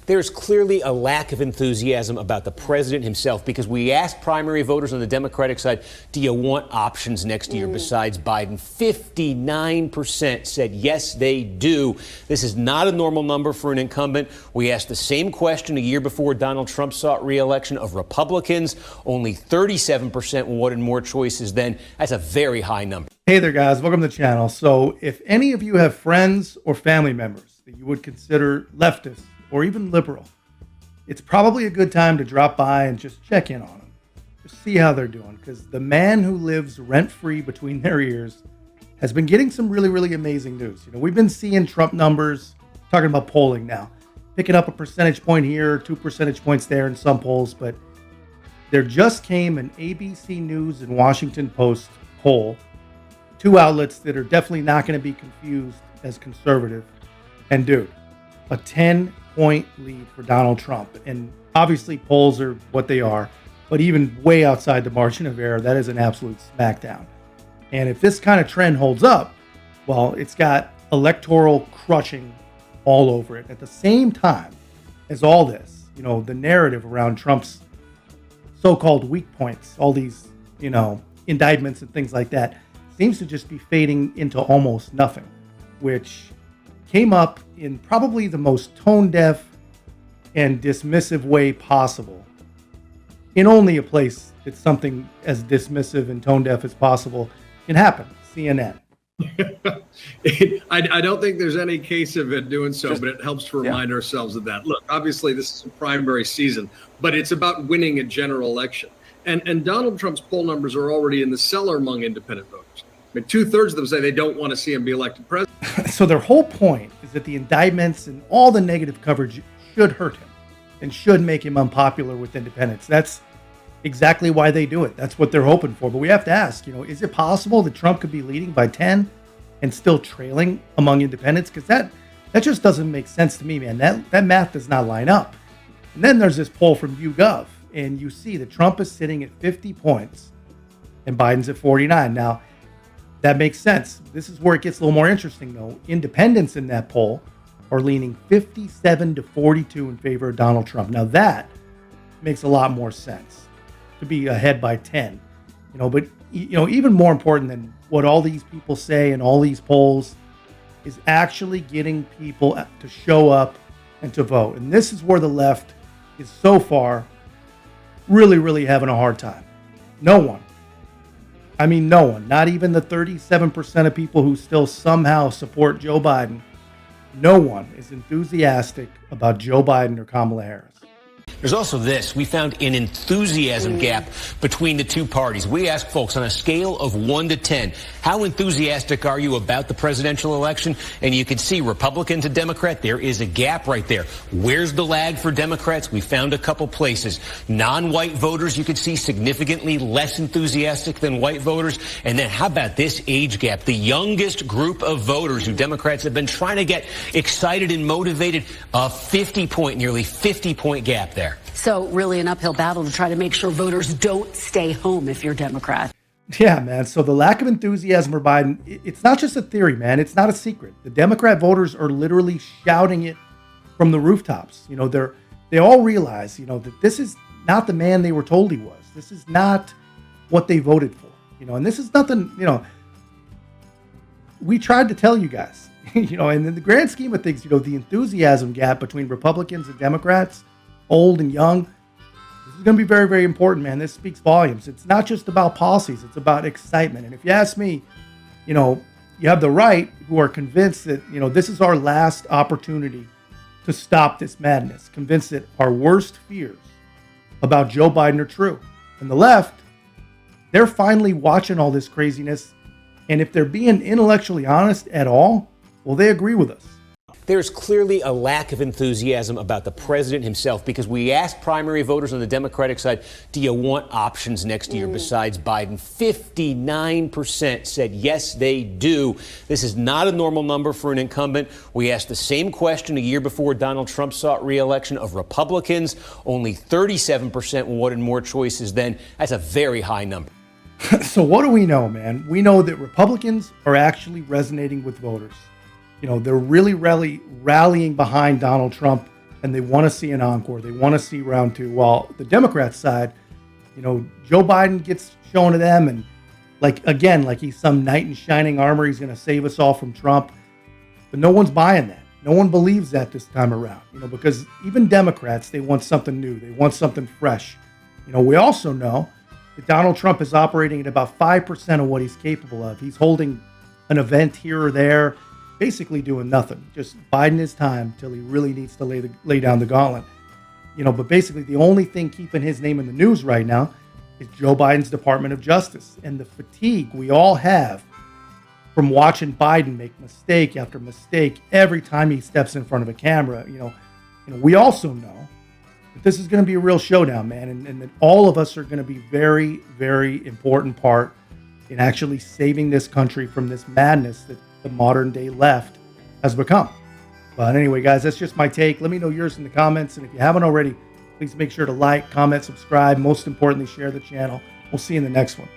There's clearly a lack of enthusiasm about the president himself, because we asked primary voters on the Democratic side, do you want options next year besides Biden? 59% said yes, they do. This is not a normal number for an incumbent. We asked the same question a year before Donald Trump sought re-election of Republicans. Only 37% wanted more choices then. That's a very high number. Hey there, guys. Welcome to the channel. So if any of you have friends or family members that you would consider leftist or even liberal, it's probably a good time to drop by and just check in on them. Just see how they're doing, because the man who lives rent-free between their ears has been getting some really, really amazing news. You know, we've been seeing Trump numbers, talking about polling now, picking up a percentage point here, 2 percentage points there in some polls, but there just came an ABC News and Washington Post poll, two outlets that are definitely not going to be confused as conservative. And dude, a 10-point lead for Donald Trump. And obviously polls are what they are, but even way outside the margin of error, that is an absolute smackdown. And if this kind of trend holds up, well, it's got electoral crushing all over it. At the same time as all this, you know, the narrative around Trump's so-called weak points, all these, you know, indictments and things like that, seems to just be fading into almost nothing, which came up in probably the most tone-deaf and dismissive way possible. In only a place that something as dismissive and tone-deaf as possible can happen, CNN. I don't think there's any case of it doing so, but it helps to remind ourselves of that. Look, obviously this is a primary season, but it's about winning a general election. And Donald Trump's poll numbers are already in the cellar among independent voters. I mean, 2/3 of them say they don't want to see him be elected president. So their whole point is that the indictments and all the negative coverage should hurt him and should make him unpopular with independents. That's exactly why they do it. That's what they're hoping for. But we have to ask, you know, is it possible that Trump could be leading by 10 and still trailing among independents? Because that just doesn't make sense to me, man. That math does not line up. And then there's this poll from YouGov, and you see that Trump is sitting at 50 points and Biden's at 49. Now, that makes sense. This is where it gets a little more interesting, though. Independents in that poll are leaning 57-42 in favor of Donald Trump. Now, that makes a lot more sense to be ahead by 10. You know, but you know, even more important than what all these people say in all these polls is actually getting people to show up and to vote. And this is where the left is so far really, really having a hard time. No one, not even the 37% of people who still somehow support Joe Biden, no one is enthusiastic about Joe Biden or Kamala Harris. There's also this. We found an enthusiasm gap between the two parties. We asked folks on a scale of 1 to 10, how enthusiastic are you about the presidential election? And you can see Republican to Democrat, there is a gap right there. Where's the lag for Democrats? We found a couple places. Non-white voters, you could see significantly less enthusiastic than white voters. And then how about this age gap? The youngest group of voters who Democrats have been trying to get excited and motivated, a nearly 50-point gap there. So really an uphill battle to try to make sure voters don't stay home if you're Democrat. Yeah, man. So the lack of enthusiasm for Biden, it's not just a theory, man. It's not a secret. The Democrat voters are literally shouting it from the rooftops. You know, they all realize, you know, that this is not the man they were told he was. This is not what they voted for. You know, and this is nothing, you know, we tried to tell you guys, you know, and in the grand scheme of things, you know, the enthusiasm gap between Republicans and Democrats, old and young, this is going to be very, very important, man. This speaks volumes. It's not just about policies. It's about excitement. And if you ask me, you know, you have the right who are convinced that, you know, this is our last opportunity to stop this madness, convinced that our worst fears about Joe Biden are true. And the left, they're finally watching all this craziness. And if they're being intellectually honest at all, well, they agree with us. There's clearly a lack of enthusiasm about the president himself, because we asked primary voters on the Democratic side, do you want options next year besides Biden? 59% said yes, they do. This is not a normal number for an incumbent. We asked the same question a year before Donald Trump sought re-election of Republicans. Only 37% wanted more choices then. That's a very high number. So what do we know, man? We know that Republicans are actually resonating with voters. You know, they're really rallying behind Donald Trump and they want to see an encore. They want to see round two. While the Democrats side, Joe Biden gets shown to them, and like he's some knight in shining armor. He's going to save us all from Trump. But no one's buying that. No one believes that this time around, because even Democrats, they want something new. They want something fresh. We also know that Donald Trump is operating at about 5% of what he's capable of. He's holding an event here or there, basically doing nothing, just biding his time till he really needs to lay down the gauntlet. But basically the only thing keeping his name in the news right now is Joe Biden's Department of Justice and the fatigue we all have from watching Biden make mistake after mistake every time he steps in front of a camera. We also know that this is going to be a real showdown, man, and that all of us are going to be very, very important part in actually saving this country from this madness that the modern day left has become. But anyway, guys, that's just my take. Let me know yours in the comments. And if you haven't already, please make sure to like, comment, subscribe. Most importantly, share the channel. We'll see you in the next one.